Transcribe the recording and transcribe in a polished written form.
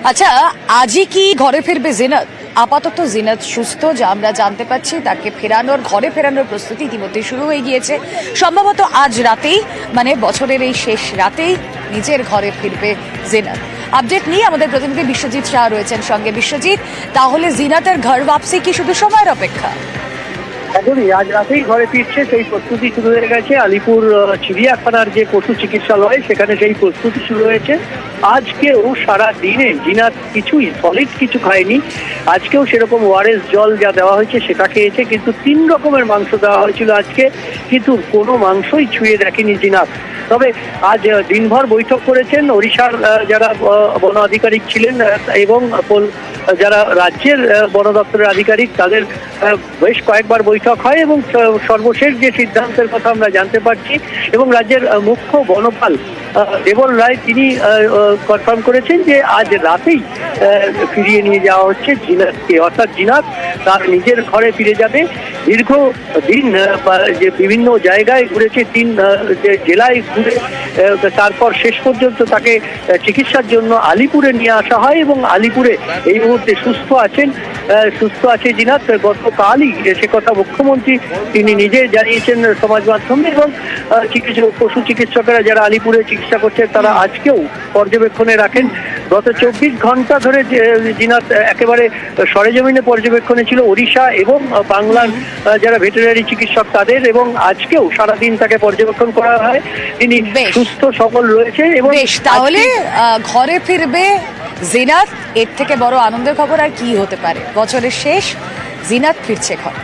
আচ্ছা, আজই কি ঘরে ফিরবে জিনাত? আপাতত জিনাত সুস্থ, যা আমরা জানতে পারছি। তাকে ঘরে ফেরানোর প্রস্তুতি ইতিমধ্যে শুরু হয়ে গিয়েছে। সম্ভবত আজ রাতেই, মানে বছরের এই শেষ রাতেই নিজের ঘরে ফিরবে জিনাত। আপডেট নিয়ে আমাদের প্রতিনিধি বিশ্বজিৎ শাহ রয়েছেন সঙ্গে। বিশ্বজিৎ, তাহলে জিনাতের ঘর ওয়াপসি কি শুধু সময়ের অপেক্ষা? একদমই, আজ রাতেই ঘরে ফিরছে, সেই প্রস্তুতি শুরু হয়ে গেছে। আলিপুর চিড়িয়াখানার যে পশু চিকিৎসালয়, সেখানে সেই প্রস্তুতি শুরু হয়েছে। আজকেও সারা দিনে জিনাত কিছুই সলিড কিছু খায়নি। আজকেও সেরকম ওআরএস জল যা দেওয়া হয়েছে সেটা খেয়েছে, কিন্তু 3 রকমের মাংস দেওয়া হয়েছিল আজকে, কিন্তু কোনো মাংসই ছুঁয়ে দেখেনি জিনাত। তবে আজ দিনভর বৈঠক করেছেন ওড়িশার যারা বন আধিকারিক ছিলেন এবং যারা রাজ্যের বন দপ্তরের আধিকারিক, তাদের বেশ কয়েকবার বৈঠক হয় এবং সর্বশেষ যে সিদ্ধান্তের কথা আমরা জানতে পারছি, এবং রাজ্যের মুখ্য বনপাল দেবল রায় তিনি কনফার্ম করেছেন যে আজ রাতেই ফিরিয়ে নিয়ে যাওয়া হচ্ছে জিনাতকে, অর্থাৎ জিনাত তার নিজের ঘরে ফিরে যাবে। দীর্ঘদিন যে বিভিন্ন জায়গায় ঘুরেছে, 3 জেলায় ঘুরে তারপর শেষ পর্যন্ত তাকে চিকিৎসার জন্য আলিপুরে নিয়ে আসা হয়, এবং আলিপুরে এই মুহূর্তে সুস্থ আছে জিনাত। গতকালই সে কথা মুখ্যমন্ত্রী তিনি নিজে জানিয়েছেন সমাজ মাধ্যমে, এবং পশু চিকিৎসকেরা যারা আলিপুরে চিকিৎসা করছে তারা আজকেও পর্যবেক্ষণে রাখেন। গত 24 ঘন্টা ধরে জিনাত একেবারে সরেজমিনে পর্যবেক্ষণে ছিল ওড়িশা এবং বাংলার যারা ভেটেরিনারি চিকিৎসক তাদের, এবং আজকেও সারাদিন তাকে পর্যবেক্ষণ করা হয়। তিনি সুস্থ সবল রয়েছে। এবং তাহলে ঘরে ফিরবে জিনাত, এর থেকে বড় আনন্দের খবর আর কি হতে পারে? বছরের শেষ, জিনাত ফিরছে ঘরে।